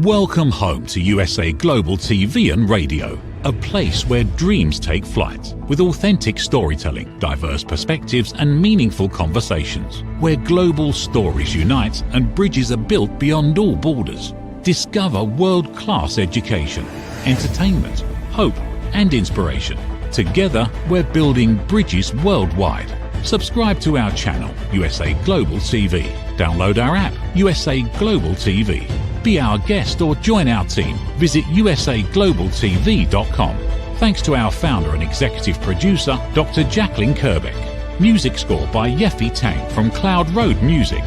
Welcome home to USA Global TV and Radio, a place where dreams take flight, with authentic storytelling, diverse perspectives and meaningful conversations, where global stories unite and bridges are built beyond all borders. Discover world-class education, entertainment, hope and inspiration. Together, we're building bridges worldwide. Subscribe to our channel, USA Global TV. Download our app, USA Global TV. Be our guest or join our team. Visit usaglobaltv.com. Thanks to our founder and executive producer, Dr. Jacqueline Kerbeck. Music score by Yeffy Tang from Cloud Road Music.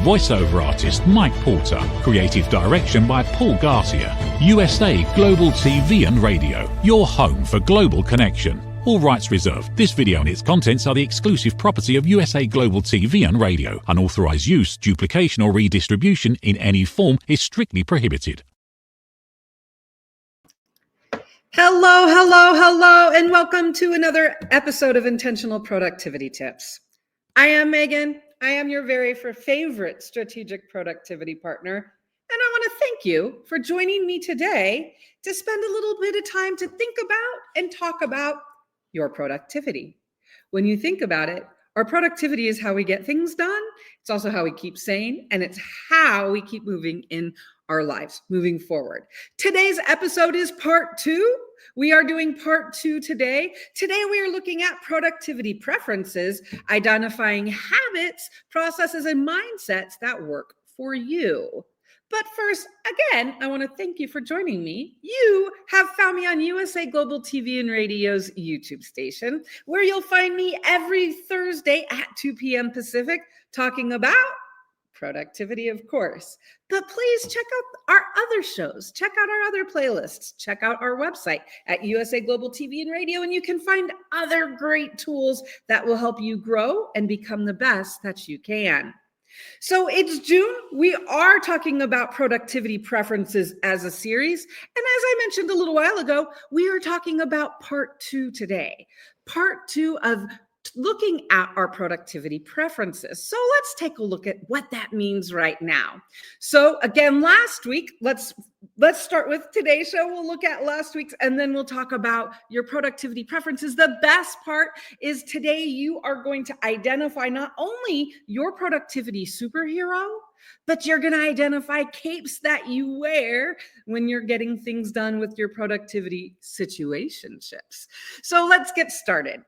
Voiceover artist Mike Porter. Creative direction by Paul Garcia. USA Global TV and Radio. Your home for global connection. All rights reserved. This video and its contents are the exclusive property of USA Global TV and Radio. Unauthorized use, duplication or redistribution in any form is strictly prohibited. Hello, and welcome to another episode of Intentional Productivity Tips. I am Megan. I am your very favorite strategic productivity partner, and I want to thank you for joining me today to spend a little bit of time to think about and talk about your productivity. When you think about it, our productivity is how we get things done. It's also how we keep sane, and it's how we keep moving in our lives, moving forward. Today's episode is part 2. We are doing part 2 today. Today we are looking at productivity preferences, identifying habits, processes, and mindsets that work for you. But first, again, I want to thank you for joining me. You have found me on USA Global TV and Radio's YouTube station, where you'll find me every Thursday at 2 p.m. Pacific, talking about productivity, of course. But please check out our other shows. Check out our other playlists. Check out our website at USA Global TV and Radio, and you can find other great tools that will help you grow and become the best that you can. So it's June. We are talking about productivity preferences as a series. And as I mentioned a little while ago, we are talking about part 2 today. Part 2 of looking at our productivity preferences. So let's take a look at what that means right now. So again, last week, let's start with today's show. We'll look at last week's, and then we'll talk about your productivity preferences. The best part is today you are going to identify not only your productivity superhero, but you're going to identify capes that you wear when you're getting things done with your situationships. So let's get started.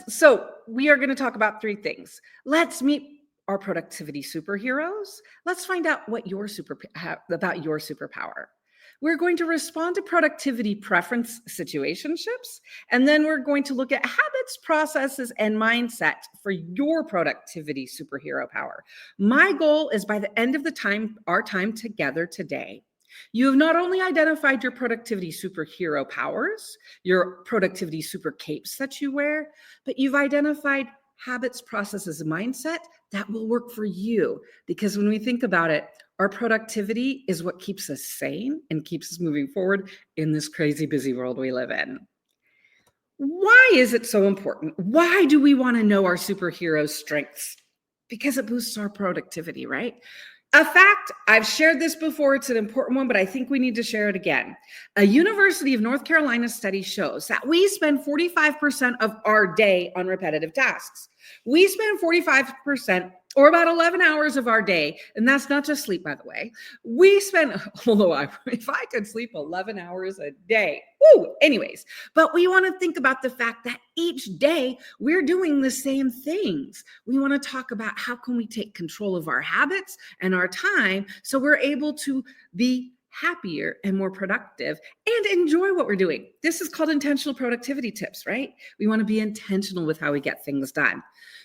So we are going to talk about 3 things. Let's meet our productivity superheroes. Let's find out what about your superpower. We're going to respond to productivity preference situationships, and then we're going to look at habits, processes, and mindset for your productivity superhero power. My goal is by the end of our time together today, you have not only identified your productivity superhero powers, your productivity super capes that you wear, but you've identified habits, processes, and mindset that will work for you. Because when we think about it, our productivity is what keeps us sane and keeps us moving forward in this crazy busy world we live in. Why is it so important? Why do we want to know our superhero's strengths? Because it boosts our productivity, right? A fact, I've shared this before, it's an important one, but I think we need to share it again. A University of North Carolina study shows that we spend 45% of our day on repetitive tasks. We spend 45%, or about 11 hours of our day, and that's not just sleep, by the way. We spend, if I could sleep 11 hours a day, anyways. But we want to think about the fact that each day we're doing the same things. We want to talk about how can we take control of our habits and our time so we're able to be happier and more productive and enjoy what we're doing. This is called intentional productivity tips, right? We want to be intentional with how we get things done.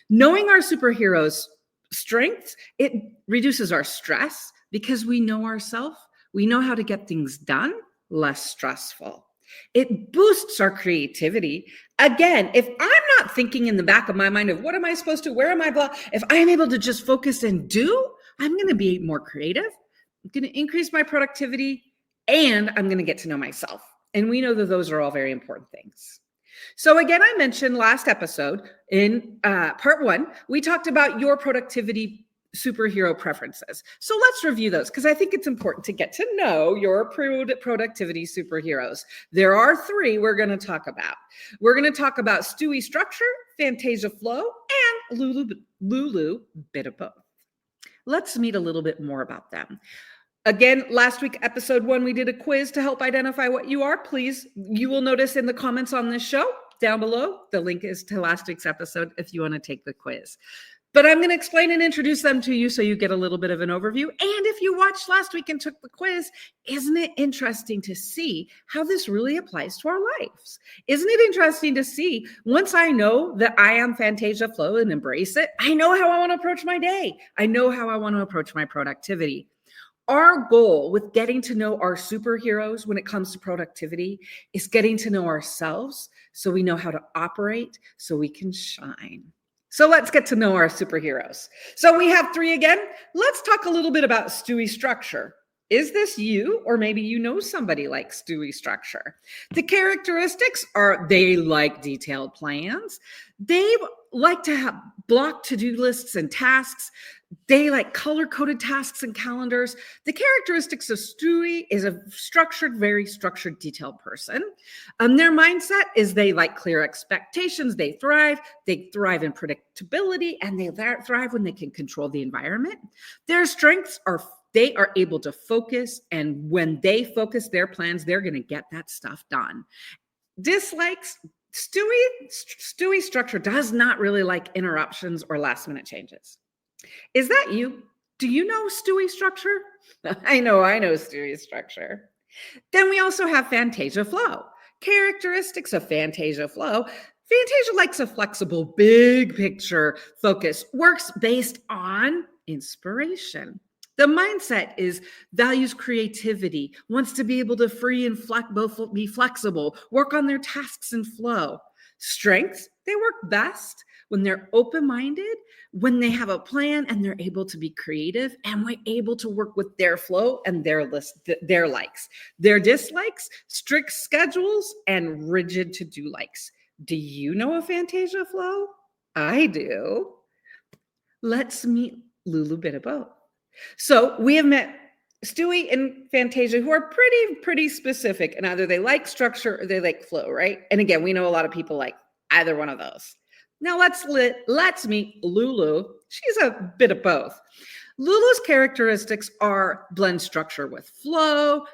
Knowing our superheroes' strengths, it reduces our stress because we know ourselves. We know how to get things done less stressful. It boosts our creativity. Again, if I'm not thinking in the back of my mind of what am I supposed to, where am I, if I'm able to just focus and do, I'm going to be more creative. I'm going to increase my productivity, and I'm going to get to know myself. And we know that those are all very important things. So again, I mentioned last episode in part 1, we talked about your productivity superhero preferences. So let's review those because I think it's important to get to know your productivity superheroes. There are 3 we're going to talk about. We're going to talk about Stewie Structure, Fantasia Flow, and Lulu Bit of Both. Let's meet a little bit more about them. Again, last week, episode 1, we did a quiz to help identify what you are. Please, you will notice in the comments on this show down below, the link is to last week's episode if you want to take the quiz. But I'm going to explain and introduce them to you so you get a little bit of an overview. And if you watched last week and took the quiz, isn't it interesting to see how this really applies to our lives? Isn't it interesting to see, once I know that I am Fantasia Flow and embrace it, I know how I want to approach my day. I know how I want to approach my productivity. Our goal with getting to know our superheroes when it comes to productivity is getting to know ourselves so we know how to operate so we can shine. So let's get to know our superheroes. So we have 3 again. Let's talk a little bit about Stewie Structure. Is this you, or maybe you know somebody like Stewie Structure? The characteristics are they like detailed plans. They like to have blocked to-do lists and tasks. They like color-coded tasks and calendars. The characteristics of Stewie is a structured, very structured, detailed person. Their mindset is they like clear expectations. They thrive in predictability, and they thrive when they can control the environment. Their strengths are they are able to focus, and when they focus their plans, they're going to get that stuff done. Dislikes, Stewie Structure does not really like interruptions or last-minute changes. Is that you? Do you know Stewie Structure? I know Stewie Structure. Then we also have Fantasia Flow. Characteristics of Fantasia Flow. Fantasia likes a flexible, big picture focus, works based on inspiration. The mindset is values creativity, wants to be able to free and both be flexible, work on their tasks and flow. Strengths, they work best when they're open-minded, when they have a plan and they're able to be creative and we're able to work with their flow and their likes. Their dislikes, strict schedules, and rigid to-do likes. Do you know a Fantasia Flow? I do. Let's meet Lulu Bit of Both. So we have met Stewie and Fantasia, who are pretty specific, and either they like structure or they like flow, right? And again, we know a lot of people like either one of those. Now let's meet Lulu. She's a bit of both. Lulu's characteristics are blend structure with flow,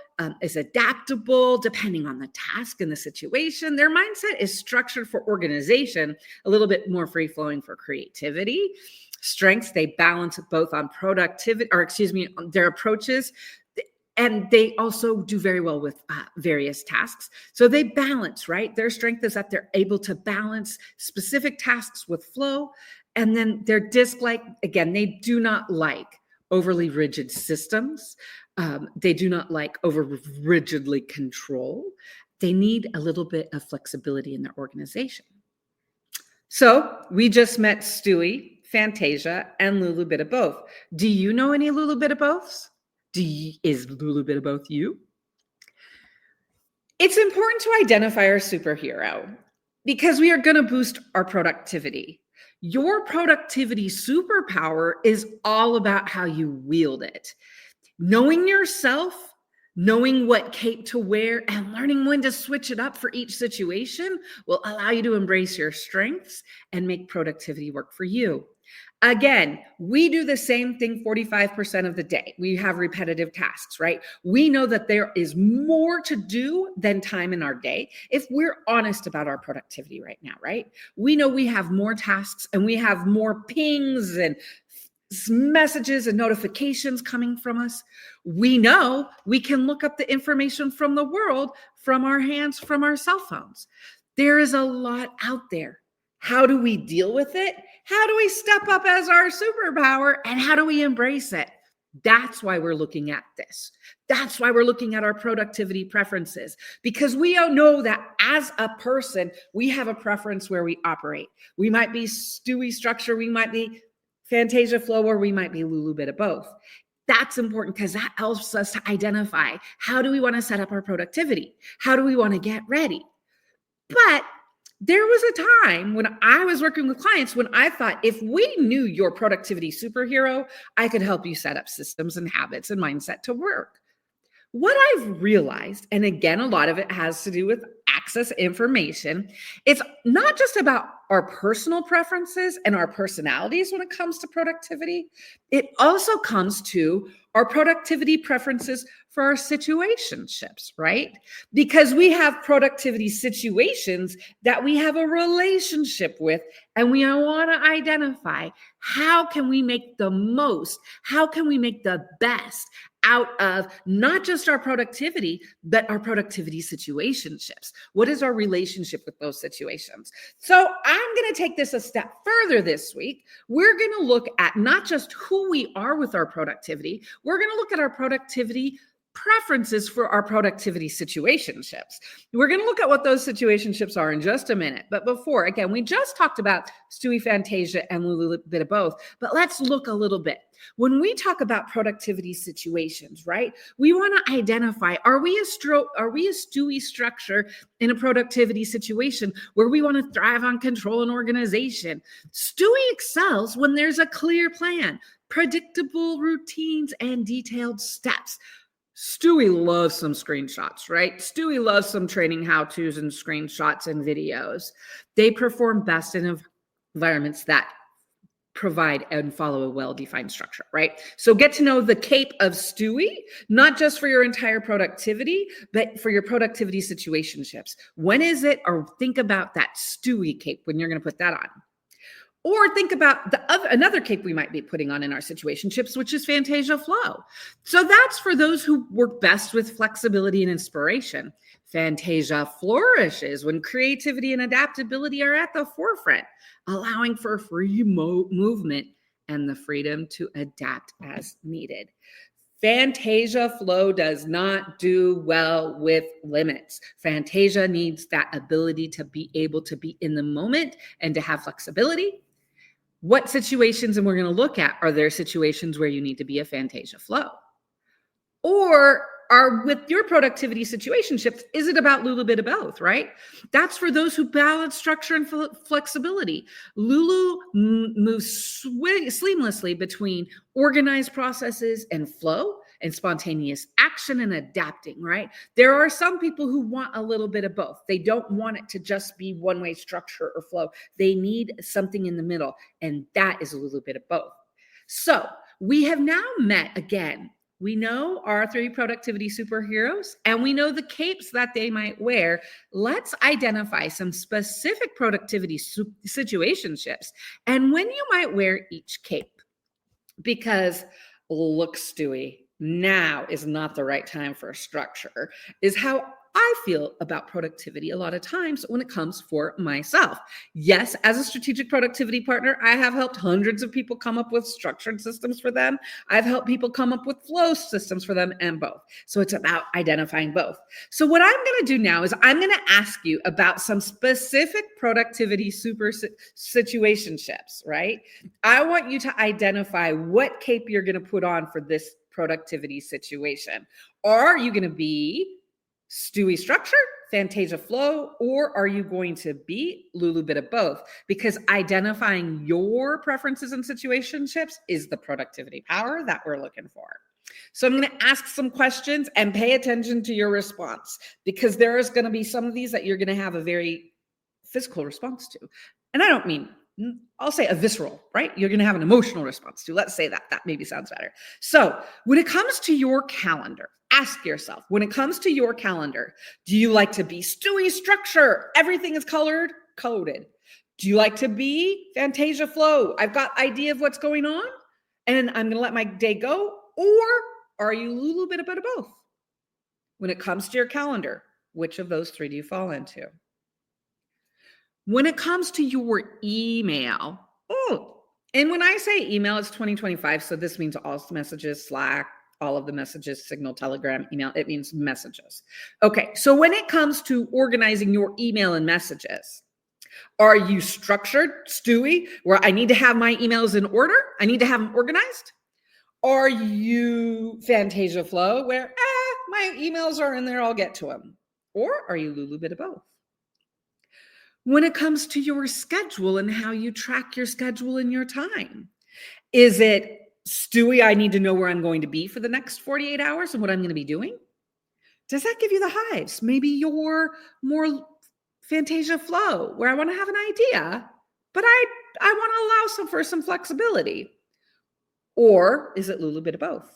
is adaptable depending on the task and the situation. Their mindset is structured for organization, a little bit more free-flowing for creativity. Strengths, they balance both on their approaches, and they also do very well with various tasks. So they balance, right? Their strength is that they're able to balance specific tasks with flow. And then their dislike, again, they do not like overly rigid systems. They do not like over rigidly control. They need a little bit of flexibility in their organization. So we just met Stewie, Fantasia, and Lulu Bit of Both. Do you know any Lulu Bit of Boths? Is Lulu Bit of Both you? It's important to identify our superhero because we are going to boost our productivity. Your productivity superpower is all about how you wield it. Knowing yourself, knowing what cape to wear, and learning when to switch it up for each situation will allow you to embrace your strengths and make productivity work for you. Again, we do the same thing 45% of the day. We have repetitive tasks, right? We know that there is more to do than time in our day if we're honest about our productivity right now, right? We know we have more tasks and we have more pings and messages and notifications coming from us. We know we can look up the information from the world, from our hands, from our cell phones. There is a lot out there. How do we deal with it? How do we step up as our superpower? And how do we embrace it? That's why we're looking at this. That's why we're looking at our productivity preferences, because we all know that as a person, we have a preference where we operate. We might be Stewie Structure, we might be Fantasia Flow, or we might be Lulu Bit of Both. That's important because that helps us to identify how do we want to set up our productivity? How do we want to get ready? But There was a time when I was working with clients when I thought, if we knew your productivity superhero, I could help you set up systems and habits and mindset to work. What I've realized, and again, a lot of it has to do with access information, it's not just about our personal preferences and our personalities when it comes to productivity. It also comes to our productivity preferences for our situationships, right? Because we have productivity situations that we have a relationship with, and we want to identify how can we make the most, how can we make the best out of not just our productivity, but our productivity situationships. What is our relationship with those situations? So I'm going to take this a step further this week. We're going to look at not just who we are with our productivity, we're going to look at our productivity preferences for our productivity situationships. We're going to look at what those situationships are in just a minute. But before, again, we just talked about Stewie, Fantasia, and a little bit of both. But let's look a little bit. When we talk about productivity situations, right, we want to identify, are we a Stewie structure in a productivity situation where we want to thrive on control and organization? Stewie excels when there's a clear plan, predictable routines, and detailed steps. Stewie loves some screenshots, right? Stewie loves some training how-tos and screenshots and videos. They perform best in environments that provide and follow a well-defined structure, right? So get to know the cape of Stewie, not just for your entire productivity, but for your productivity situationships. When is it? Or think about that Stewie cape when you're going to put that on. Or think about another cape we might be putting on in our situationships, which is Fantasia Flow. So that's for those who work best with flexibility and inspiration. Fantasia flourishes when creativity and adaptability are at the forefront, allowing for free movement and the freedom to adapt as needed. Fantasia Flow does not do well with limits. Fantasia needs that ability to be able to be in the moment and to have flexibility. What situations, and we're going to look at, are there situations where you need to be a Fantasia Flow? Or are with your productivity situationships, is it about Lulu bit of both, right? That's for those who balance structure and flexibility. Lulu moves seamlessly between organized processes and flow and spontaneous action and adapting, right? There are some people who want a little bit of both. They don't want it to just be one-way structure or flow. They need something in the middle, and that is a little bit of both. So we have now met again. We know our 3 productivity superheroes, and we know the capes that they might wear. Let's identify some specific productivity situationships and when you might wear each cape. Because look, Stewie, now is not the right time for a structure, is how I feel about productivity a lot of times when it comes for myself. Yes, as a strategic productivity partner, I have helped hundreds of people come up with structured systems for them. I've helped people come up with flow systems for them, and both. So it's about identifying both. So what I'm going to do now is I'm going to ask you about some specific productivity situationships, right? I want you to identify what cape you're going to put on for this productivity situation. Are you going to be Stewie structure, Fantasia flow, or are you going to be Lulu bit of both? Because identifying your preferences and situationships is the productivity power that we're looking for. So I'm going to ask some questions and pay attention to your response, because there is going to be some of these that you're going to have a very physical response to. And I don't mean, I'll say a visceral, right? You're going to have an emotional response to. Let's say that. That maybe sounds better. So when it comes to your calendar, ask yourself, when it comes to your calendar, do you like to be Stewie structure? Everything is coded. Do you like to be Fantasia flow? I've got idea of what's going on and I'm going to let my day go. Or are you a little bit of both? When it comes to your calendar, which of those 3 do you fall into? When it comes to your email, and when I say email, it's 2025. So this means all messages, Slack, all of the messages, Signal, Telegram, email, it means messages. Okay, so when it comes to organizing your email and messages, are you structured, Stewie, where I need to have my emails in order? I need to have them organized? Are you Fantasia flow, where my emails are in there, I'll get to them? Or are you Lulu bit of both? When it comes to your schedule and how you track your schedule and your time, is it, Stewie, I need to know where I'm going to be for the next 48 hours and what I'm going to be doing? Does that give you the hives? Maybe you're more Fantasia flow, where I want to have an idea, but I want to allow for some flexibility. Or is it a little bit of both?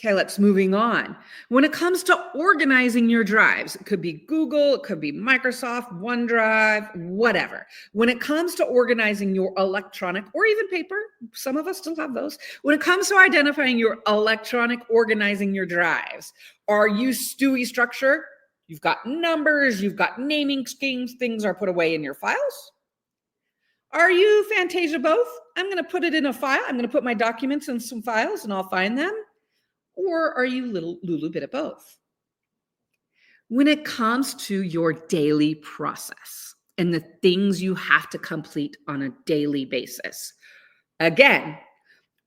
Okay, let's moving on. When it comes to organizing your drives, it could be Google, it could be Microsoft, OneDrive, whatever. When it comes to organizing your electronic or even paper, some of us still have those. When it comes to identifying your electronic, organizing your drives, are you Stewie structure? You've got numbers, you've got naming schemes, things are put away in your files. Are you Fantasia both? I'm going to put it in a file. I'm going to put my documents in some files and I'll find them. Or are you Lulu bit of both? When it comes to your daily process and the things you have to complete on a daily basis, again,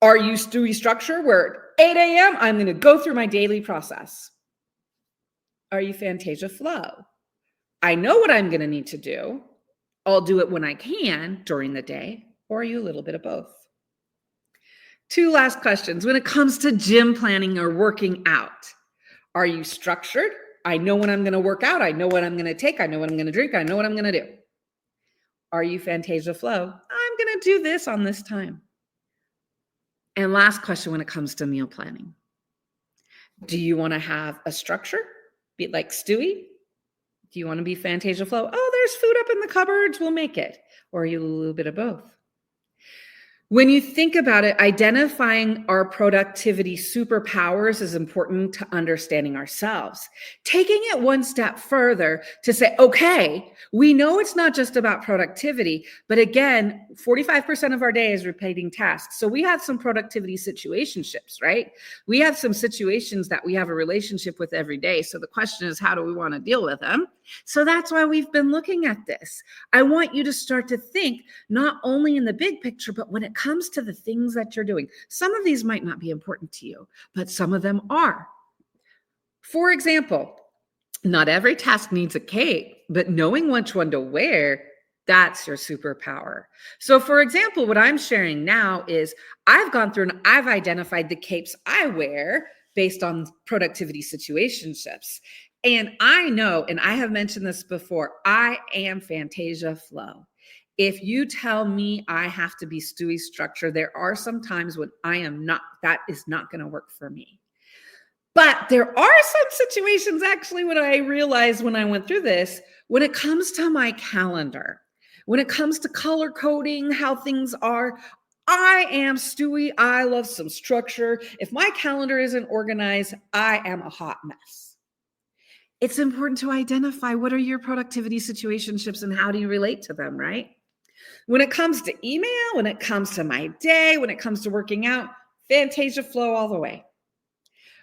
are you Stewie structure where at 8 a.m. I'm going to go through my daily process? Are you Fantasia flow? I know what I'm going to need to do. I'll do it when I can during the day. Or are you a little bit of both? 2 last questions. When it comes to gym planning or working out, are you structured? I know when I'm going to work out. I know what I'm going to take. I know what I'm going to drink. I know what I'm going to do. Are you Fantasia flow? I'm going to do this on this time. And last question when it comes to meal planning. Do you want to have a structure? Be like Stewie? Do you want to be Fantasia flow? Oh, there's food up in the cupboards. We'll make it. Or are you a little bit of both? When you think about it, identifying our productivity superpowers is important to understanding ourselves. Taking it one step further to say, okay, we know it's not just about productivity, but again, 45% of our day is repeating tasks. So we have some productivity situationships, right? We have some situations that we have a relationship with every day. So the question is, how do we want to deal with them? So that's why we've been looking at this. I want you to start to think not only in the big picture, but when it comes to the things that you're doing. Some of these might not be important to you, but some of them are. For example, not every task needs a cape, but knowing which one to wear, that's your superpower. So for example, what I'm sharing now is I've gone through and I've identified the capes I wear based on productivity situationships. And I know, and I have mentioned this before, I am Fantasia flow. If you tell me I have to be Stewie structure, there are some times when I am not, that is not going to work for me. But there are some situations actually when I realized when I went through this, when it comes to my calendar, when it comes to color coding, how things are, I am Stewie. I love some structure. If my calendar isn't organized, I am a hot mess. It's important to identify what are your productivity situationships and how do you relate to them, right? When it comes to email, when it comes to my day, when it comes to working out, Fantasia flow all the way.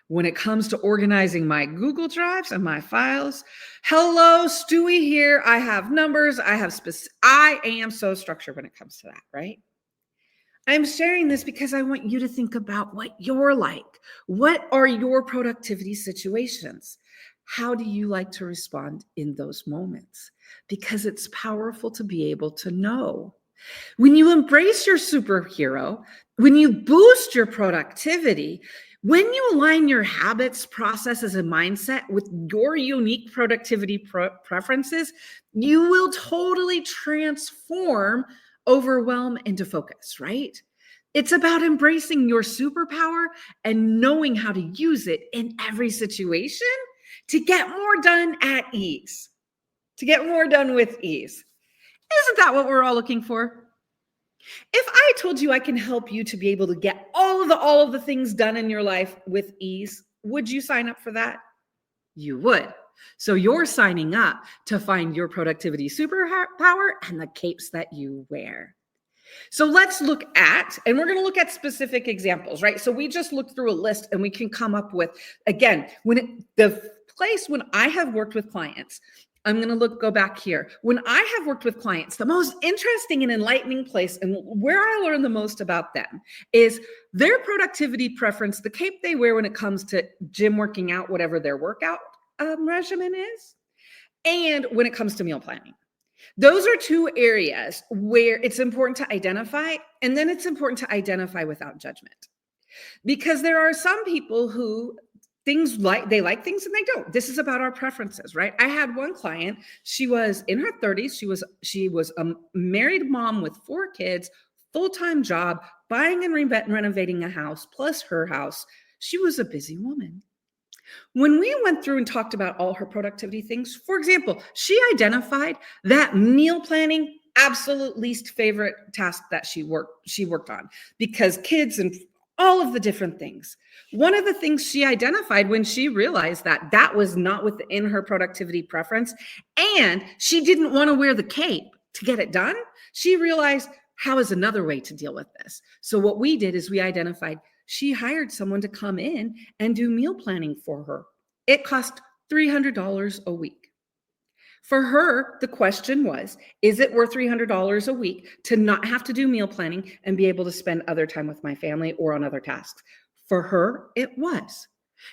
When it comes to organizing my Google Drives and my files, hello, Stewie here. I have numbers. I am so structured when it comes to that, right? I'm sharing this because I want you to think about what you're like. What are your productivity situations? How do you like to respond in those moments? Because it's powerful to be able to know. When you embrace your superhero, when you boost your productivity, when you align your habits, processes, and mindset with your unique productivity preferences, you will totally transform overwhelm into focus, right? It's about embracing your superpower and knowing how to use it in every situation to get more done at ease, to get more done with ease. Isn't that what we're all looking for? If I told you I can help you to be able to get all of the things done in your life with ease, would you sign up for that? You would. So you're signing up to find your productivity superpower and the capes that you wear. So let's look at, and we're going to look at specific examples, right? So we just looked through a list and we can come up with, again, the place when I have worked with clients, I'm going to go back here. When I have worked with clients, the most interesting and enlightening place and where I learn the most about them is their productivity preference, the cape they wear when it comes to gym working out, whatever their workout regimen is, and when it comes to meal planning. Those are two areas where it's important to identify, and then it's important to identify without judgment. Because there are some people who they like things and they don't. This is about our preferences, right? I had one client, she was in her 30s, she was a married mom with 4 kids, full-time job, buying and renovating a house plus her house. She was a busy woman. When we went through and talked about all her productivity things, for example, she identified that meal planning absolute least favorite task that she worked on because kids and all of the different things. One of the things she identified when she realized that that was not within her productivity preference and she didn't want to wear the cape to get it done, she realized how is another way to deal with this. So what we did is we identified she hired someone to come in and do meal planning for her. It cost $300 a week. For her, the question was, is it worth $300 a week to not have to do meal planning and be able to spend other time with my family or on other tasks? For her, it was.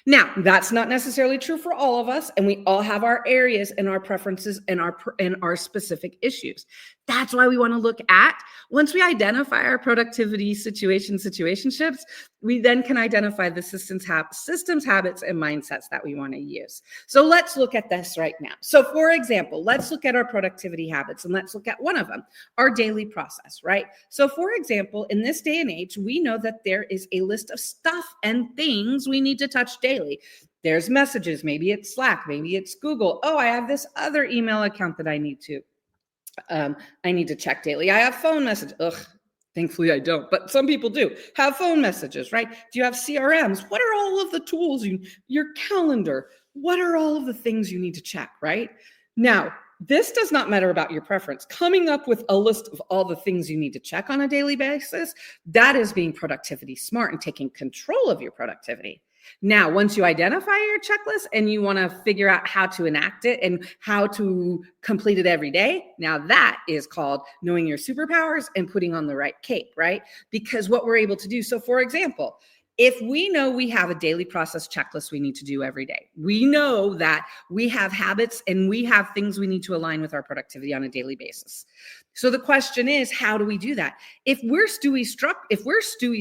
Now, that's not necessarily true for all of us, and we all have our areas and our preferences and our specific issues. That's why we want to look at, once we identify our productivity situationships, we then can identify the systems, habits, and mindsets that we want to use. So let's look at this right now. So for example, let's look at our productivity habits, and let's look at one of them, our daily process, right? So for example, in this day and age, we know that there is a list of stuff and things we need to touch daily. There's messages, maybe it's Slack, maybe it's Google. Oh, I have this other email account that I need to check daily. I have phone messages. Thankfully I don't, but some people do have phone messages, right? Do you have CRMs? What are all of the tools, your calendar? What are all of the things you need to check, right? Now, this does not matter about your preference. Coming up with a list of all the things you need to check on a daily basis, that is being productivity smart and taking control of your productivity. Now, once you identify your checklist and you want to figure out how to enact it and how to complete it every day, now that is called knowing your superpowers and putting on the right cape, right? Because what we're able to do, so for example, if we know we have a daily process checklist we need to do every day, we know that we have habits and we have things we need to align with our productivity on a daily basis. So the question is, how do we do that? If we're Stewie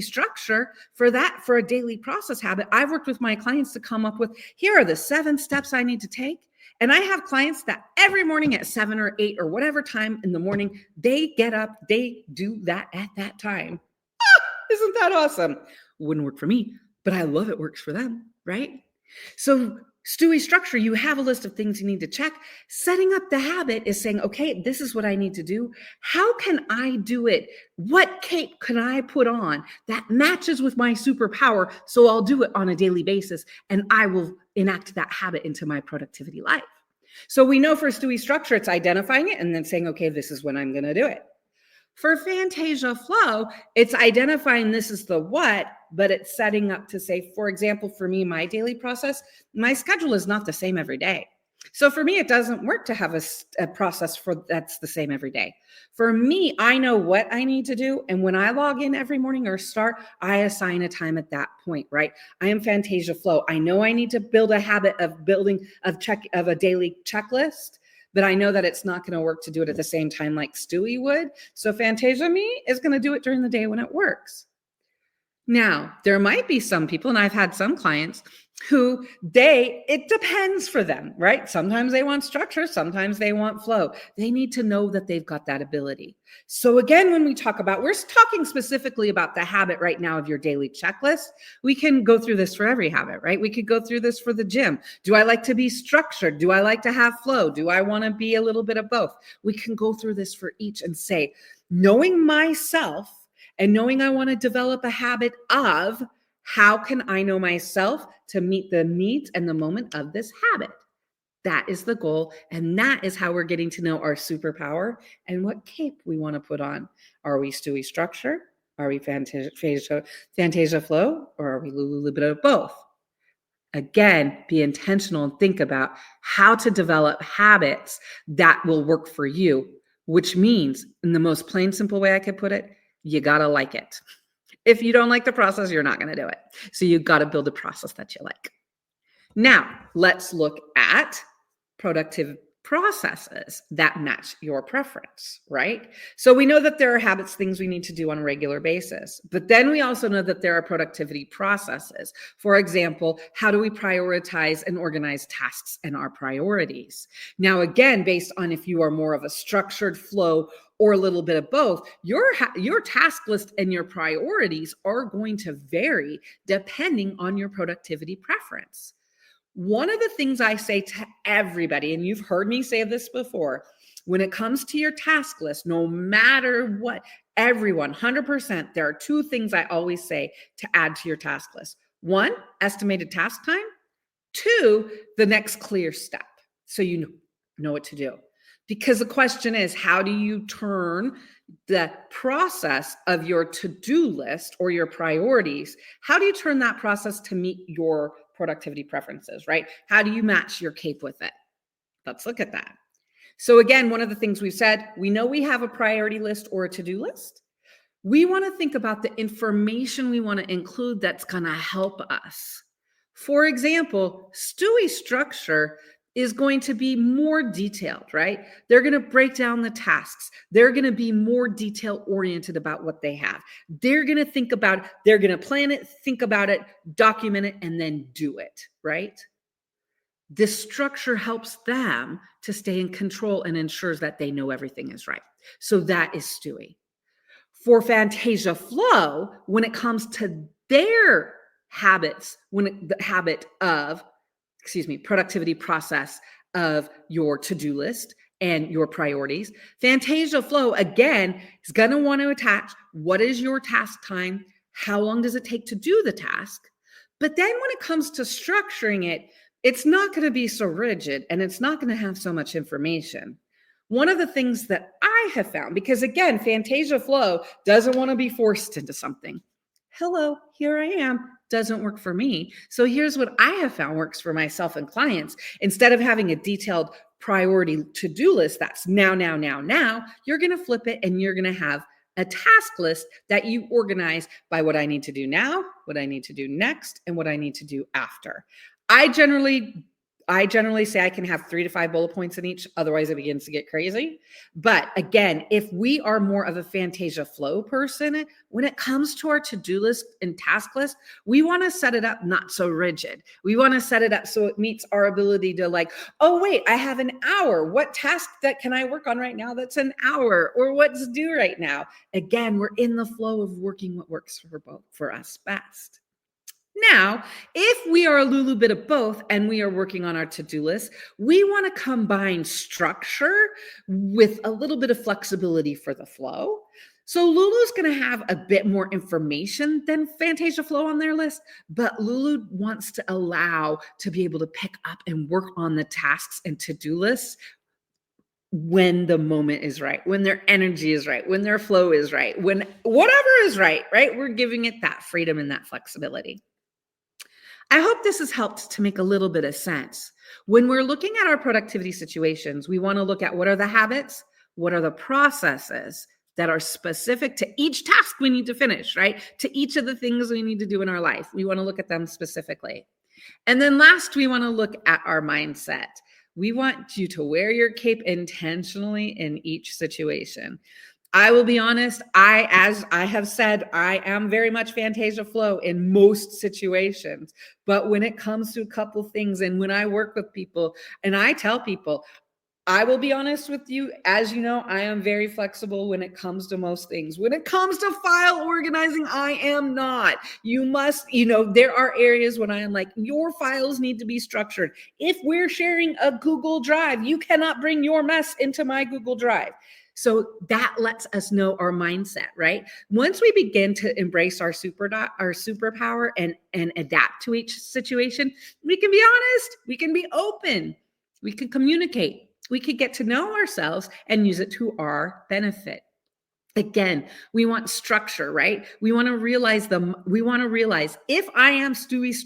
structure for a daily process habit, I've worked with my clients to come up with, here are the 7 steps I need to take. And I have clients that every morning at 7 or 8 or whatever time in the morning, they get up, they do that at that time. Isn't that awesome? Wouldn't work for me, but I love it works for them, right? So Stewie structure, you have a list of things you need to check. Setting up the habit is saying, okay, this is what I need to do. How can I do it? What cape can I put on that matches with my superpower? So I'll do it on a daily basis and I will enact that habit into my productivity life. So we know for Stewie structure, it's identifying it and then saying, okay, this is when I'm going to do it. For Fantasia Flow, it's identifying this is the what, but it's setting up to say, for example, for me, my daily process, my schedule is not the same every day. So for me, it doesn't work to have a process that's the same every day. For me, I know what I need to do. And when I log in every morning or start, I assign a time at that point, right? I am Fantasia Flow. I know I need to build a habit of a daily checklist, but I know that it's not going to work to do it at the same time like Stewie would. So Fantasia me is going to do it during the day when it works. Now, there might be some people, and I've had some clients who it depends for them, right? Sometimes they want structure, sometimes they want flow. They need to know that they've got that ability. So again, when we talk about, we're talking specifically about the habit right now of your daily checklist. We can go through this for every habit, right? We could go through this for the gym. Do I like to be structured? Do I like to have flow? Do I want to be a little bit of both? We can go through this for each and say, knowing myself and knowing I want to develop a habit of, how can I know myself to meet the needs and the moment of this habit? That is the goal. And that is how we're getting to know our superpower and what cape we want to put on. Are we Stewie structure? Are we Fantasia Flow? Or are we a little bit of both? Again, be intentional and think about how to develop habits that will work for you, which means, in the most plain, simple way I could put it, you got to like it. If you don't like the process, you're not going to do it. So you got to build a process that you like. Now, let's look at productive processes that match your preference, right? So we know that there are habits, things we need to do on a regular basis, but then we also know that there are productivity processes. For example, how do we prioritize and organize tasks and our priorities? Now, again, based on if you are more of a structured flow or a little bit of both, your task list and your priorities are going to vary depending on your productivity preference. One of the things I say to everybody, and you've heard me say this before, when it comes to your task list, no matter what, everyone, 100%, there are two things I always say to add to your task list. One, estimated task time. Two, the next clear step, so you know what to do. Because the question is, how do you turn the process of your to-do list or your priorities, how do you turn that process to meet your productivity preferences, right? How do you match your cape with it? Let's look at that. So again, one of the things we've said, we know we have a priority list or a to-do list. We want to think about the information we want to include that's going to help us. For example, Stewie's structure is going to be more detailed, right? They're going to break down the tasks. They're going to be more detail oriented about what they have. They're going to think about, they're going to plan it, think about it, document it, and then do it, right? This structure helps them to stay in control and ensures that they know everything is right. So that is Stewie. For Fantasia Flow, when it comes to their habits, the habit of, productivity process of your to-do list and your priorities, Fantasia Flow, again, is going to want to attach what is your task time, how long does it take to do the task, but then when it comes to structuring it, it's not going to be so rigid and it's not going to have so much information. One of the things that I have found, because again, Fantasia Flow doesn't want to be forced into something. Hello, here I am. Doesn't work for me. So here's what I have found works for myself and clients. Instead of having a detailed priority to-do list that's now, you're going to flip it and you're going to have a task list that you organize by what I need to do now, what I need to do next, and what I need to do after. I generally say I can have 3 to 5 bullet points in each, otherwise it begins to get crazy. But again, if we are more of a Fantasia Flow person, when it comes to our to-do list and task list, we want to set it up not so rigid. We want to set it up so it meets our ability to like, oh wait, I have an hour. What task that can I work on right now that's an hour? Or what's due right now? Again, we're in the flow of working what works for us best. Now, if we are a Lulu bit of both and we are working on our to-do list, we want to combine structure with a little bit of flexibility for the flow. So Lulu's going to have a bit more information than Fantasia Flow on their list, but Lulu wants to allow to be able to pick up and work on the tasks and to-do lists when the moment is right, when their energy is right, when their flow is right, when whatever is right? We're giving it that freedom and that flexibility. I hope this has helped to make a little bit of sense. When we're looking at our productivity situations, we want to look at what are the habits, what are the processes that are specific to each task we need to finish, right? To each of the things we need to do in our life. We want to look at them specifically. And then last, we want to look at our mindset. We want you to wear your cape intentionally in each situation. I will be honest, as I have said, I am very much Fantasia Flow in most situations. But when it comes to a couple things and when I work with people and I tell people, I will be honest with you, as you know, I am very flexible when it comes to most things. When it comes to file organizing, I am not. You must, there are areas when I am like, your files need to be structured. If we're sharing a Google Drive, you cannot bring your mess into my Google Drive. So that lets us know our mindset, right? Once we begin to embrace our superpower and adapt to each situation, we can be honest, we can be open, we can communicate, we could get to know ourselves and use it to our benefit. Again, we want structure, right? We want to realize if I am Stewie's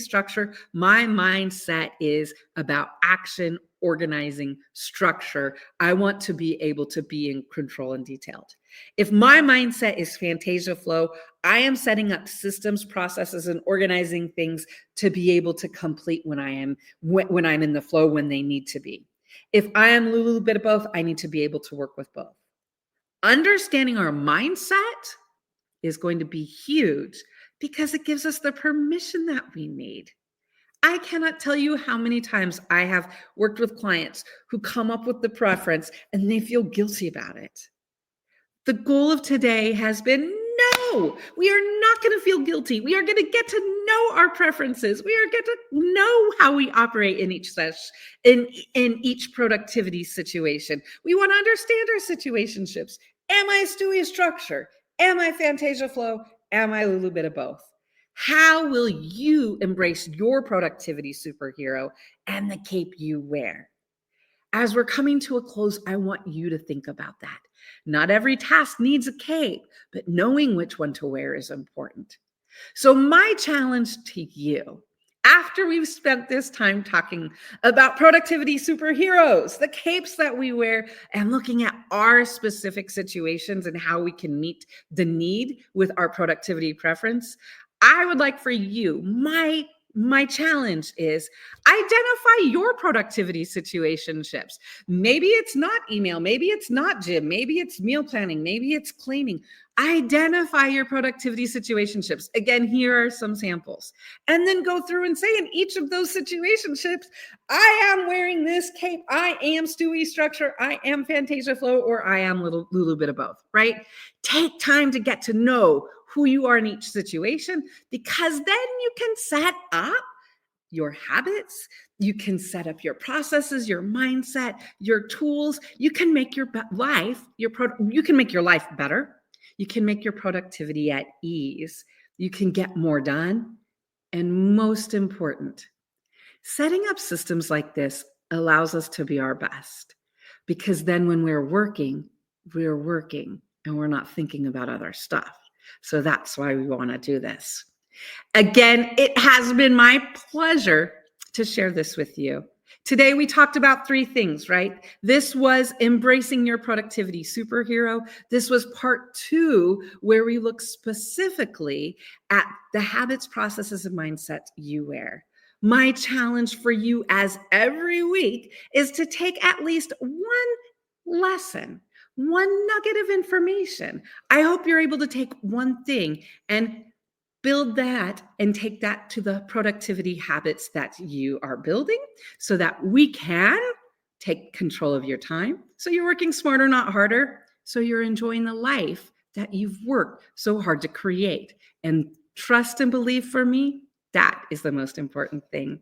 structure, my mindset is about action, organizing, structure. I want to be able to be in control and detailed. If my mindset is Fantasia Flow, I am setting up systems, processes, and organizing things to be able to complete when I'm in the flow when they need to be. If I am a little bit of both, I need to be able to work with both. Understanding our mindset is going to be huge because it gives us the permission that we need. I cannot tell you how many times I have worked with clients who come up with the preference and they feel guilty about it. The goal of today has been, no, we are not going to feel guilty. We are going to get to know our preferences. We are going to know how we operate in each productivity situation. We want to understand our situationships. Am I Stewie structure? Am I Fantasia flow? Am I a little bit of both? How will you embrace your productivity superhero and the cape you wear? As we're coming to a close, I want you to think about that. Not every task needs a cape, but knowing which one to wear is important. So my challenge to you, after we've spent this time talking about productivity superheroes, the capes that we wear, and looking at our specific situations and how we can meet the need with our productivity preference, I would like for you, my challenge is identify your productivity situationships. Maybe it's not email, maybe it's not gym, maybe it's meal planning, maybe it's cleaning. Identify your productivity situationships. Again, here are some samples. And then go through and say in each of those situationships, I am wearing this cape, I am Stewie structure, I am Fantasia flow, or I am little bit of both, right? Take time to get to know who you are in each situation, because then you can set up your habits, you can set up your processes, your mindset, your tools. You can make your life better. You can make your productivity at ease. You can get more done. And most important, setting up systems like this allows us to be our best, because then when we're working and we're not thinking about other stuff. So that's why we want to do this. Again, it has been my pleasure to share this with you. Today, we talked about 3 things, right? This was embracing your productivity superhero. This was part 2, where we look specifically at the habits, processes, and mindset you wear. My challenge for you, as every week, is to take at least one lesson, one nugget of information. I hope you're able to take one thing and build that and take that to the productivity habits that you are building, so that we can take control of your time. So you're working smarter, not harder. So you're enjoying the life that you've worked so hard to create. And trust and believe, for me, that is the most important thing.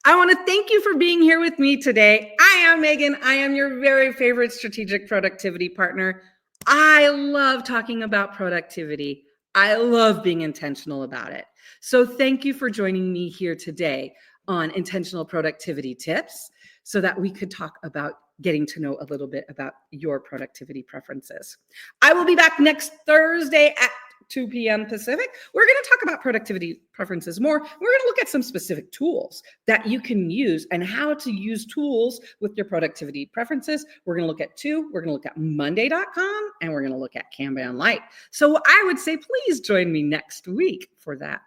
I want to thank you for being here with me today. I am Megan. I am your very favorite strategic productivity partner. I love talking about productivity. I love being intentional about it. So thank you for joining me here today on Intentional Productivity Tips, so that we could talk about getting to know a little bit about your productivity preferences. I will be back next Thursday at 2 p.m. Pacific. We're going to talk about productivity preferences more. We're going to look at some specific tools that you can use and how to use tools with your productivity preferences. We're going to look at 2. We're going to look at Monday.com, and we're going to look at Kanban Lite. So I would say, please join me next week for that.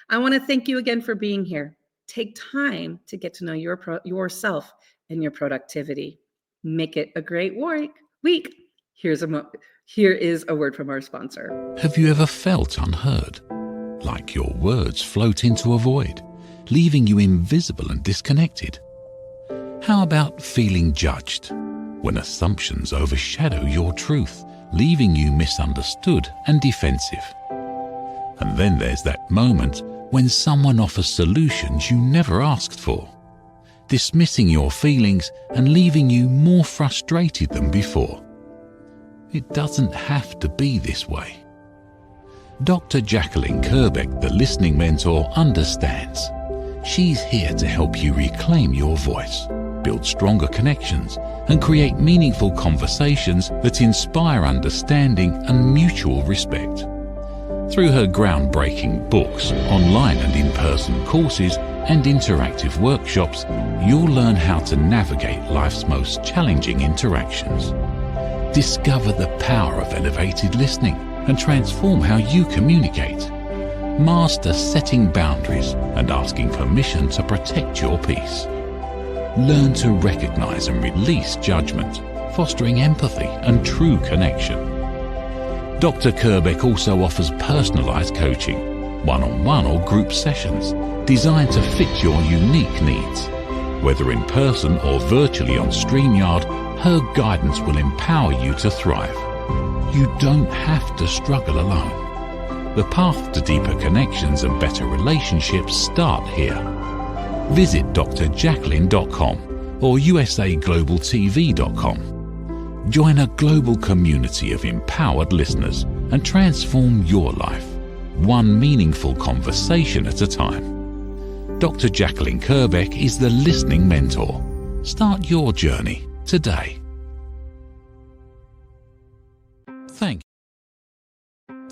I want to thank you again for being here. Take time to get to know yourself and your productivity. Make it a great week. Here is a word from our sponsor. Have you ever felt unheard? Like your words float into a void, leaving you invisible and disconnected? How about feeling judged, when assumptions overshadow your truth, leaving you misunderstood and defensive? And then there's that moment when someone offers solutions you never asked for, dismissing your feelings and leaving you more frustrated than before. It doesn't have to be this way. Dr. Jacqueline Kerbeck, the listening mentor, understands. She's here to help you reclaim your voice, build stronger connections, and create meaningful conversations that inspire understanding and mutual respect. Through her groundbreaking books, online and in-person courses, and interactive workshops, you'll learn how to navigate life's most challenging interactions. Discover the power of elevated listening and transform how you communicate. Master setting boundaries and asking permission to protect your peace. Learn to recognize and release judgment, fostering empathy and true connection. Dr. Kerbeck also offers personalized coaching, one-on-one or group sessions, designed to fit your unique needs. Whether in person or virtually on StreamYard, her guidance will empower you to thrive. You don't have to struggle alone. The path to deeper connections and better relationships start here. Visit drjacqueline.com or usaglobaltv.com. Join a global community of empowered listeners and transform your life, one meaningful conversation at a time. Dr. Jacqueline Kerbeck is the listening mentor. Start your journey today.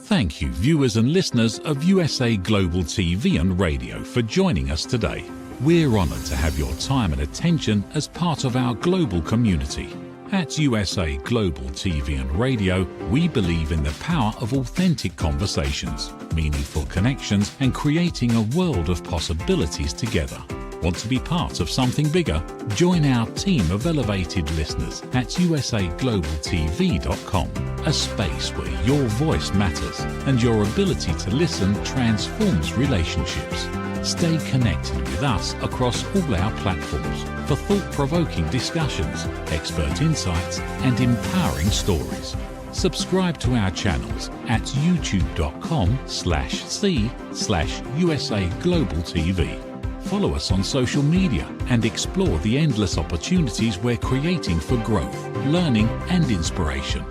Thank you, viewers and listeners of USA Global TV and Radio, for joining us today. We're honored to have your time and attention as part of our global community. At USA Global TV and Radio, we believe in the power of authentic conversations, meaningful connections, and creating a world of possibilities together. Want to be part of something bigger? Join our team of elevated listeners at usaglobaltv.com, a space where your voice matters and your ability to listen transforms relationships. Stay connected with us across all our platforms for thought-provoking discussions, expert insights, and empowering stories. Subscribe to our channels at youtube.com/c/usaglobaltv. Follow us on social media and explore the endless opportunities we're creating for growth, learning, and inspiration.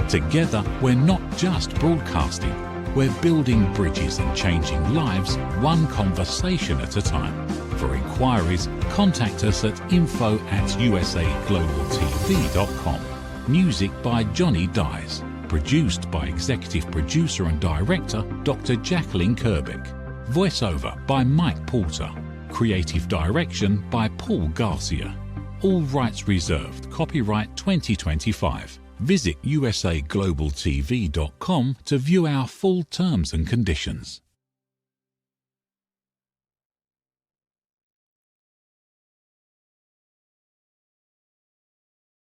Together, we're not just broadcasting, we're building bridges and changing lives, one conversation at a time. For inquiries, contact us at info@usaglobaltv.com. Music by Johnny Dies. Produced by Executive Producer and Director Dr. Jacqueline Kerbeck. Voiceover by Mike Porter. Creative Direction by Paul Garcia. All rights reserved. Copyright 2025. Visit usaglobaltv.com to view our full terms and conditions.